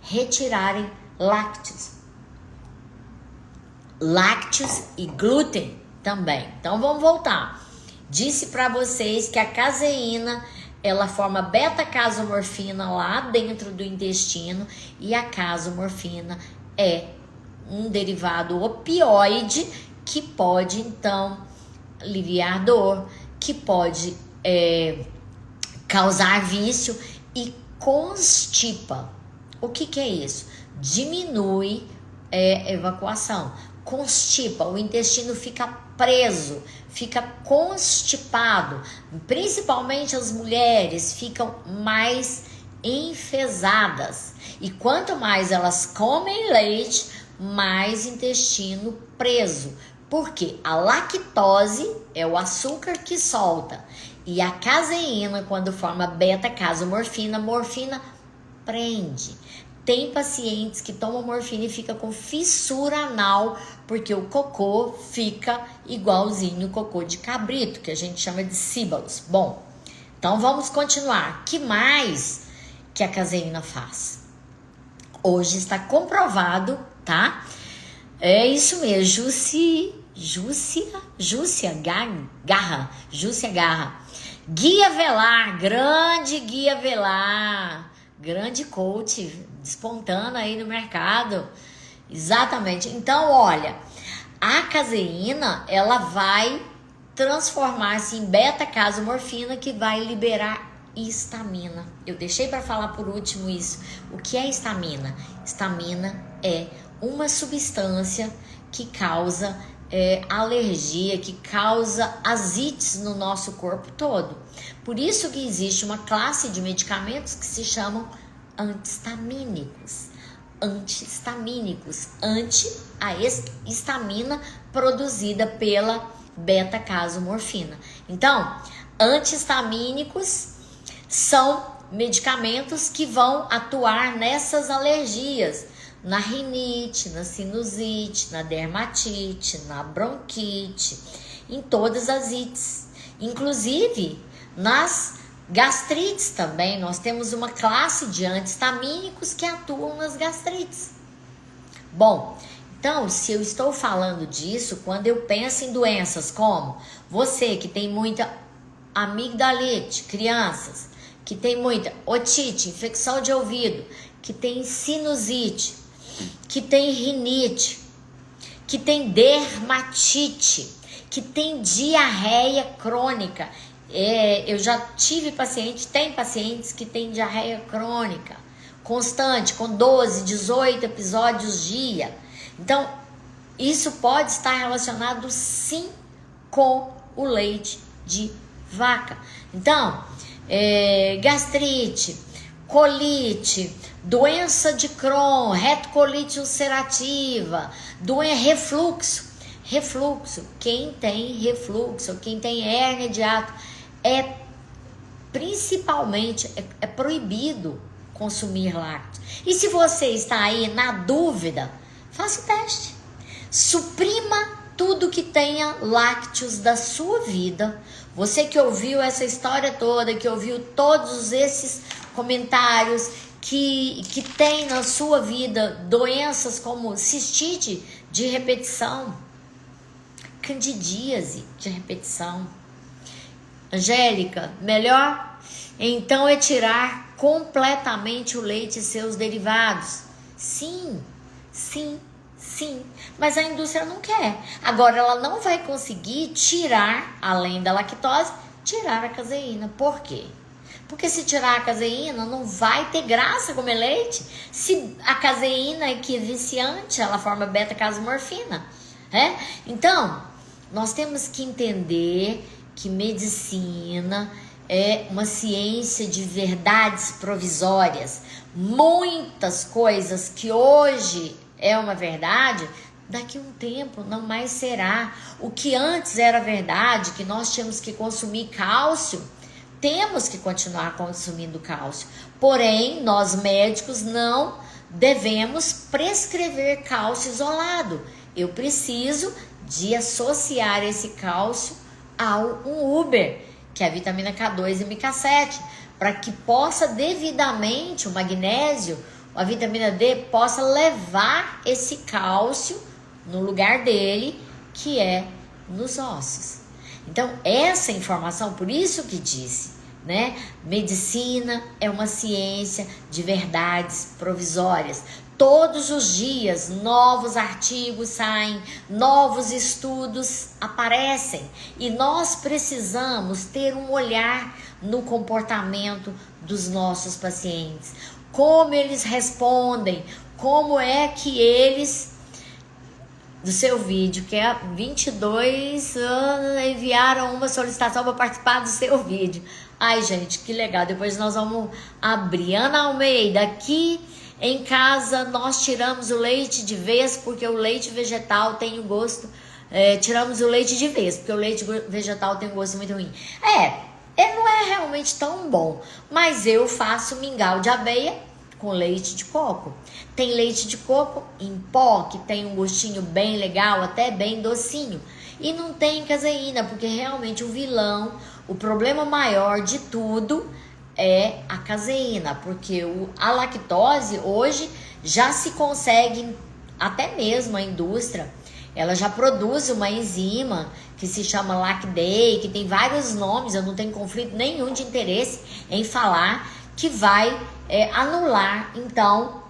retirarem lácteos e glúten também. Então vamos voltar. Disse para vocês que a caseína, ela forma beta-casomorfina lá dentro do intestino, e a casomorfina é um derivado opioide que pode então aliviar dor, que pode causar vício e constipa. O que é isso? Diminui evacuação. Constipa, o intestino fica preso, fica constipado. Principalmente as mulheres ficam mais enfesadas. E quanto mais elas comem leite, mais intestino preso. Porque a lactose é o açúcar que solta. E a caseína, quando forma beta-casomorfina, morfina prende. Tem pacientes que tomam morfina e fica com fissura anal, porque o cocô fica igualzinho o cocô de cabrito, que a gente chama de síbalos. Bom, então vamos continuar. Que mais que a caseína faz? Hoje está comprovado, tá? É isso mesmo, Júcia Garra. Guia Velar, grande Guia Velar. Grande coach, despontando aí no mercado. Exatamente. Então, olha, a caseína, ela vai transformar-se em beta-casomorfina, que vai liberar histamina. Eu deixei para falar por último isso. O que é histamina? Histamina é uma substância que causa alergia, que causa asites no nosso corpo todo. Por isso que existe uma classe de medicamentos que se chamam anti-histamínicos, anti a histamina produzida pela beta-casomorfina. Então, anti-histamínicos são medicamentos que vão atuar nessas alergias, na rinite, na sinusite, na dermatite, na bronquite, em todas as ites, inclusive nas gastrites também. Nós temos uma classe de anti-histamínicos que atuam nas gastrites. Bom, então, se eu estou falando disso, quando eu penso em doenças como você que tem muita amigdalite, crianças, que tem muita otite, infecção de ouvido, que tem sinusite, que tem rinite, que tem dermatite, que tem diarreia crônica. Eu já tive tem pacientes que têm diarreia crônica, constante, com 12, 18 episódios dia. Então, isso pode estar relacionado sim com o leite de vaca. Então, gastrite, colite, doença de Crohn, retocolite ulcerativa, refluxo. Refluxo, quem tem refluxo, quem tem hérnia de hiato, principalmente é proibido consumir lácteos. E se você está aí na dúvida, faça o teste. Suprima tudo que tenha lácteos da sua vida. Você que ouviu essa história toda, que ouviu todos esses comentários, que tem na sua vida doenças como cistite de repetição, candidíase de repetição. Angélica, melhor então é tirar completamente o leite e seus derivados. Sim, sim, sim. Mas a indústria não quer. Agora ela não vai conseguir tirar, além da lactose, tirar a caseína. Por quê? Porque se tirar a caseína, não vai ter graça comer leite. Se a caseína é que é viciante, ela forma beta-casomorfina. Então, nós temos que entender que medicina é uma ciência de verdades provisórias. Muitas coisas que hoje é uma verdade, daqui a um tempo não mais será. O que antes era verdade, que nós tínhamos que consumir cálcio, temos que continuar consumindo cálcio. Porém, nós médicos não devemos prescrever cálcio isolado. Eu preciso de associar esse cálcio ao Uber, que é a vitamina K2 e MK7, para que possa devidamente o magnésio, a vitamina D, possa levar esse cálcio no lugar dele, que é nos ossos. Então, essa informação, por isso que disse, medicina é uma ciência de verdades provisórias. Todos os dias, novos artigos saem, novos estudos aparecem. E nós precisamos ter um olhar no comportamento dos nossos pacientes. Como eles respondem, como é que eles, do seu vídeo, que é 22 anos, enviaram uma solicitação para participar do seu vídeo. Ai, gente, que legal. Depois nós vamos abrir. Ana Almeida, aqui em casa nós tiramos o leite de vez porque o leite vegetal tem o gosto. Tiramos o leite de vez porque o leite vegetal tem um gosto muito ruim. Ele não é realmente tão bom, mas eu faço mingau de aveia com leite de coco. Tem leite de coco em pó que tem um gostinho bem legal, até bem docinho. E não tem caseína, porque realmente o vilão, o problema maior de tudo é a caseína, porque a lactose hoje já se consegue, até mesmo a indústria, ela já produz uma enzima que se chama Lactase, que tem vários nomes, eu não tenho conflito nenhum de interesse em falar, que vai anular, então,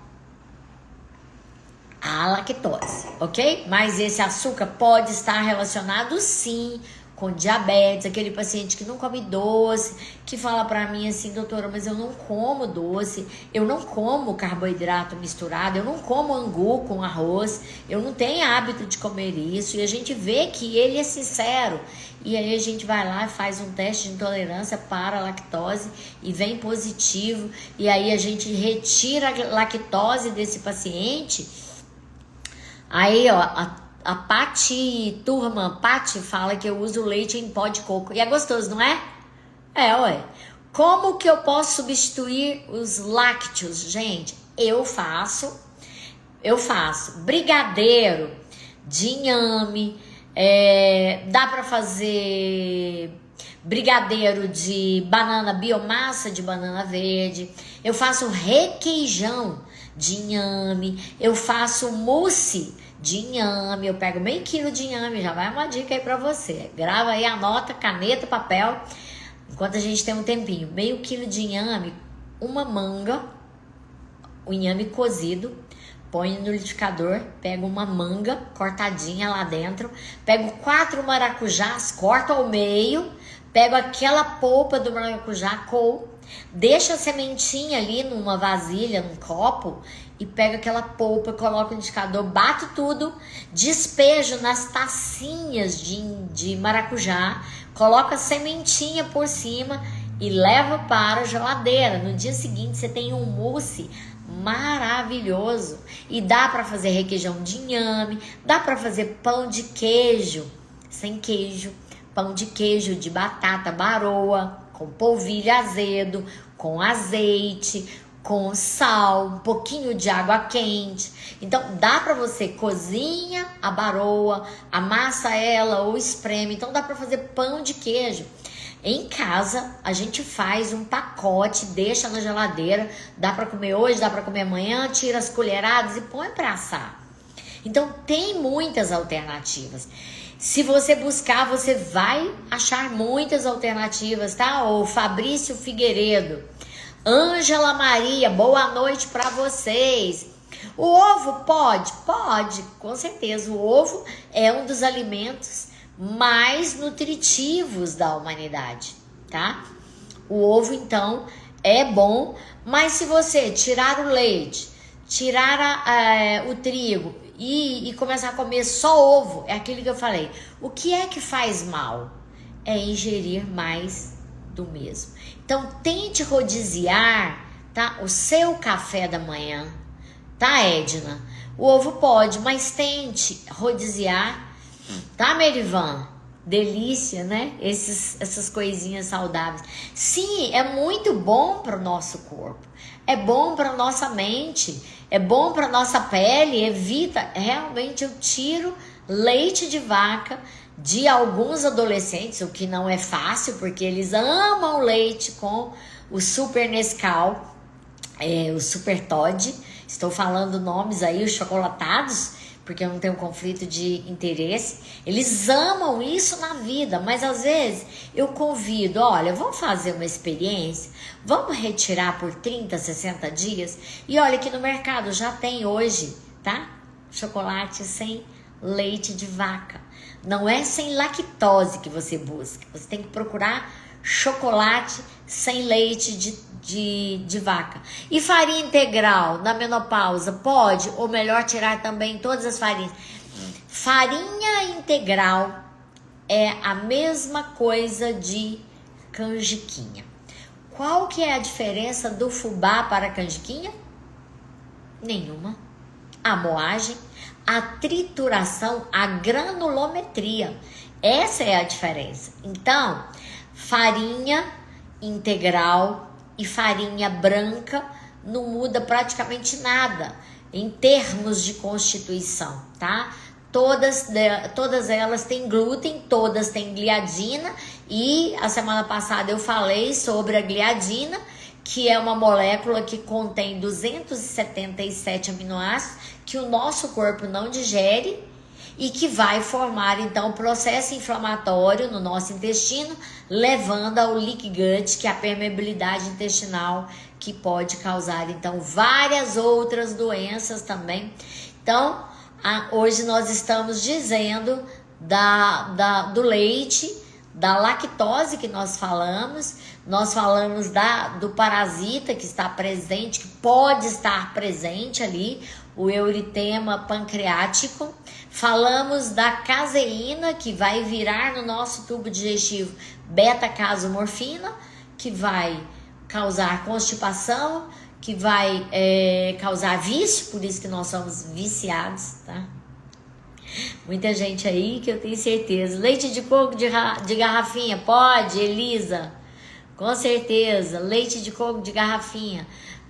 a lactose, ok? Mas esse açúcar pode estar relacionado, sim, com diabetes, aquele paciente que não come doce, que fala pra mim assim, doutora, mas eu não como doce, eu não como carboidrato misturado, eu não como angu com arroz, eu não tenho hábito de comer isso, e a gente vê que ele é sincero, e aí a gente vai lá e faz um teste de intolerância para a lactose, e vem positivo, e aí a gente retira a lactose desse paciente. Aí, ó, a Pati fala que eu uso leite em pó de coco. E é gostoso, não é? Ué. Como que eu posso substituir os lácteos? Gente, eu faço brigadeiro de inhame, dá pra fazer brigadeiro de banana, biomassa de banana verde. Eu faço requeijão de inhame, eu faço mousse de inhame, eu pego meio quilo de inhame, já vai uma dica aí pra você, grava aí, anota, caneta, papel, enquanto a gente tem um tempinho, meio quilo de inhame, uma manga, o inhame cozido, põe no liquidificador, pego uma manga cortadinha lá dentro, pego 4 maracujás, corto ao meio, pego aquela polpa do maracujá, deixo a sementinha ali numa vasilha, num copo, e pego aquela polpa, coloco no liquidificador, bato tudo, despejo nas tacinhas de maracujá, coloco a sementinha por cima e leva para a geladeira. No dia seguinte você tem um mousse maravilhoso. E dá para fazer requeijão de inhame, dá para fazer pão de queijo, sem queijo, pão de queijo de batata baroa, com polvilho azedo, com azeite, com sal, um pouquinho de água quente. Então dá para você cozinha a baroa, amassa ela ou espreme. Então dá para fazer pão de queijo. Em casa a gente faz um pacote, deixa na geladeira, dá para comer hoje, dá para comer amanhã, tira as colheradas e põe para assar. Então tem muitas alternativas. Se você buscar, você vai achar muitas alternativas, tá? O Fabrício Figueiredo, Ângela Maria, boa noite para vocês. O ovo pode? Pode, com certeza. O ovo é um dos alimentos mais nutritivos da humanidade, tá? O ovo, então, é bom, mas se você tirar o leite, tirar o trigo e começar a comer só ovo, é aquilo que eu falei. O que é que faz mal? É ingerir mais do mesmo. Então, tente rodiziar, tá? O seu café da manhã, tá, Edna? O ovo pode, mas tente rodiziar, tá, Merivan? Delícia, né? Essas coisinhas saudáveis. Sim, é muito bom para o nosso corpo. É bom para nossa mente. É bom para nossa pele. Evita. Realmente eu tiro leite de vaca de alguns adolescentes, o que não é fácil, porque eles amam leite com o Super Nescau, o Super Todd. Estou falando nomes aí, os chocolatados, porque eu não tenho conflito de interesse. Eles amam isso na vida, mas às vezes eu convido, olha, vamos fazer uma experiência, vamos retirar por 30, 60 dias, e olha que no mercado já tem hoje, tá? Chocolate sem leite de vaca. Não é sem lactose que você busca, você tem que procurar chocolate sem leite de vaca. E farinha integral na menopausa pode, ou melhor, tirar também todas as farinhas. Farinha integral é a mesma coisa de canjiquinha. Qual que é a diferença do fubá para a canjiquinha? Nenhuma. A moagem, a trituração, a granulometria. Essa é a diferença. Então, farinha integral e farinha branca não muda praticamente nada em termos de constituição, tá? Todas elas têm glúten, todas têm gliadina, e a semana passada eu falei sobre a gliadina, que é uma molécula que contém 277 aminoácidos que o nosso corpo não digere e que vai formar então um processo inflamatório no nosso intestino, levando ao leaky gut, que é a permeabilidade intestinal, que pode causar então várias outras doenças também. Então, hoje nós estamos dizendo do leite, da lactose que nós falamos do parasita que está presente, que pode estar presente ali, o euritema pancreático. Falamos da caseína, que vai virar no nosso tubo digestivo beta-casomorfina, que vai causar constipação, que vai causar vício, por isso que nós somos viciados, tá? Muita gente aí que eu tenho certeza. Leite de coco de garrafinha, pode, Elisa? Com certeza. Leite de coco de garrafinha.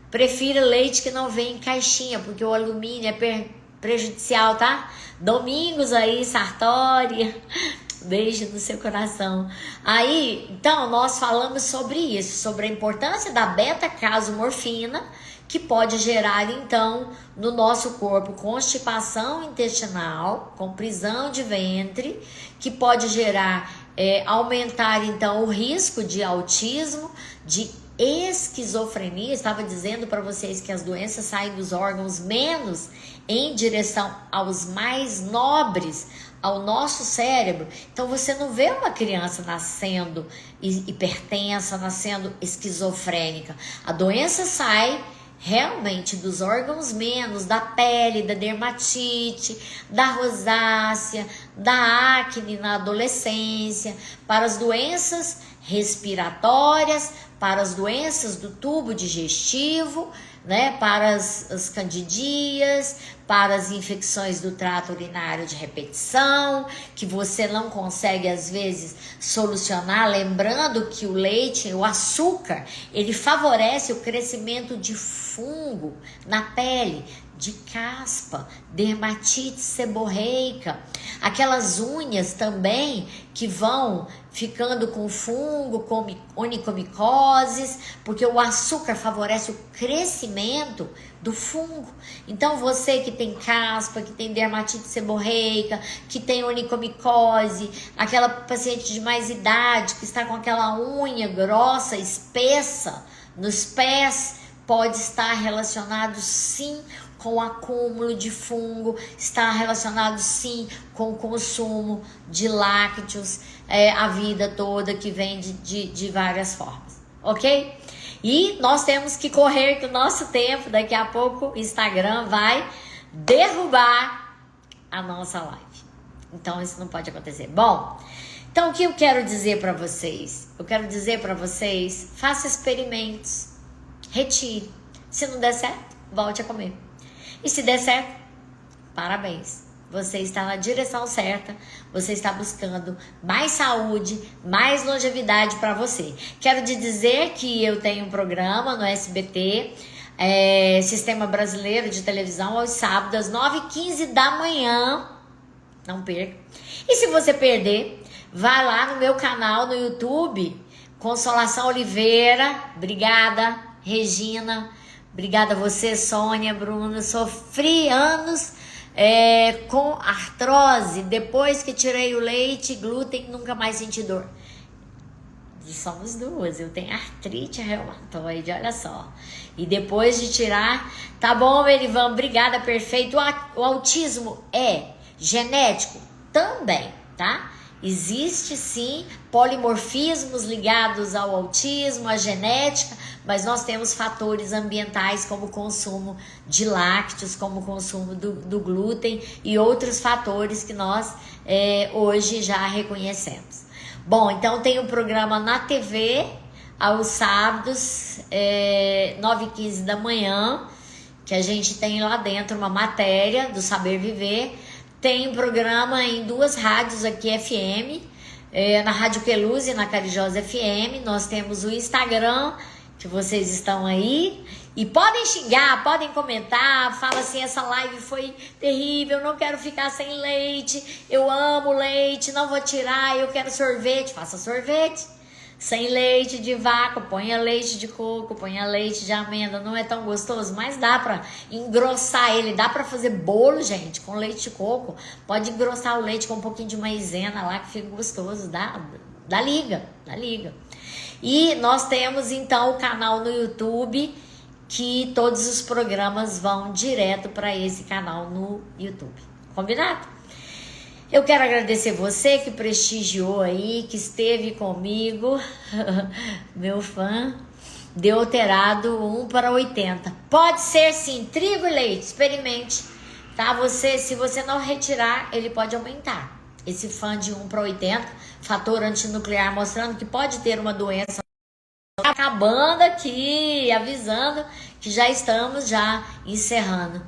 Prefiro leite que não vem em caixinha, porque o alumínio é prejudicial, tá? Domingos aí, Sartori. Beijo no seu coração. Aí, então, nós falamos sobre isso, sobre a importância da beta-casomorfina, que pode gerar, então, no nosso corpo constipação intestinal, com prisão de ventre, que pode gerar, aumentar, então, o risco de autismo, de esquizofrenia. Estava dizendo para vocês que as doenças saem dos órgãos menos em direção aos mais nobres, ao nosso cérebro. Então você não vê uma criança nascendo hipertensa, nascendo esquizofrênica. A doença sai realmente dos órgãos menos, da pele, da dermatite, da rosácea, da acne na adolescência, para as doenças respiratórias, para as doenças do tubo digestivo, né, para as candidias, para as infecções do trato urinário de repetição, que você não consegue às vezes solucionar, lembrando que o leite, o açúcar, ele favorece o crescimento de fungo na pele, de caspa, dermatite seborreica, aquelas unhas também que vão ficando com fungo, com onicomicoses, porque o açúcar favorece o crescimento do fungo. Então você que tem caspa, que tem dermatite seborreica, que tem onicomicose, aquela paciente de mais idade que está com aquela unha grossa, espessa nos pés, pode estar relacionado sim com o acúmulo de fungo, está relacionado sim com o consumo de lácteos, a vida toda que vem de várias formas, ok? E nós temos que correr com o nosso tempo, daqui a pouco o Instagram vai derrubar a nossa live. Então isso não pode acontecer. Bom, então o que eu quero dizer para vocês? Eu quero dizer para vocês, faça experimentos, retire. Se não der certo, volte a comer. E se der certo, parabéns. Você está na direção certa, você está buscando mais saúde, mais longevidade para você. Quero te dizer que eu tenho um programa no SBT, Sistema Brasileiro de Televisão, aos sábados, às 9h15 da manhã. Não perca. E se você perder, vai lá no meu canal no YouTube, Consolação Oliveira. Obrigada, Regina. Obrigada a você, Sônia, Bruno. Sofri anos com artrose. Depois que tirei o leite, glúten, nunca mais senti dor. E somos duas. Eu tenho artrite reumatoide, olha só. E depois de tirar, tá bom, Merivan? Obrigada, perfeito. O autismo é genético? Também, tá? Existe sim polimorfismos ligados ao autismo, à genética, mas nós temos fatores ambientais como o consumo de lácteos, como o consumo do glúten e outros fatores que nós hoje já reconhecemos. Bom, então tem um programa na TV aos sábados, 9h15 da manhã, que a gente tem lá dentro uma matéria do Saber Viver. Tem um programa em 2 rádios aqui FM, na Rádio Peluse e na Carijosa FM. Nós temos o Instagram, que vocês estão aí. E podem xingar, podem comentar, fala assim, essa live foi terrível, não quero ficar sem leite, eu amo leite, não vou tirar, eu quero sorvete. Faça sorvete. Sem leite de vaca, ponha leite de coco, ponha leite de amêndoa, não é tão gostoso, mas dá pra engrossar ele, dá pra fazer bolo, gente, com leite de coco, pode engrossar o leite com um pouquinho de maisena lá, que fica gostoso, dá liga. E nós temos então o canal no YouTube, que todos os programas vão direto para esse canal no YouTube, combinado? Eu quero agradecer você que prestigiou aí, que esteve comigo, meu fã, deuterado 1:80. Pode ser sim, trigo e leite, experimente, tá? Se você não retirar, ele pode aumentar. Esse fã de 1:80, fator antinuclear, mostrando que pode ter uma doença. Acabando aqui, avisando que já estamos encerrando.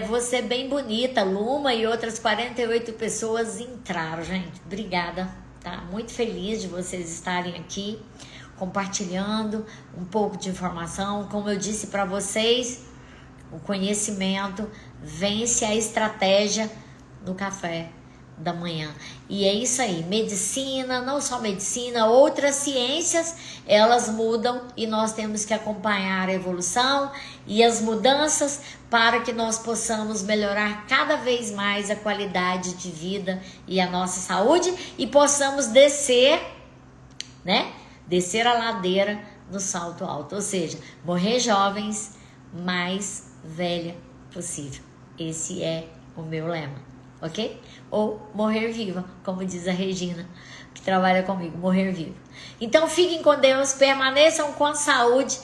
Você bem bonita, Luma e outras 48 pessoas entraram, gente. Obrigada, tá? Muito feliz de vocês estarem aqui compartilhando um pouco de informação. Como eu disse para vocês, o conhecimento vence a estratégia no café da manhã. E é isso aí, medicina, não só medicina, outras ciências, elas mudam e nós temos que acompanhar a evolução e as mudanças para que nós possamos melhorar cada vez mais a qualidade de vida e a nossa saúde e possamos descer a ladeira no salto alto, ou seja, morrer jovens, mais velha possível. Esse é o meu lema. Ok? Ou morrer viva, como diz a Regina, que trabalha comigo, morrer viva. Então fiquem com Deus, permaneçam com a saúde.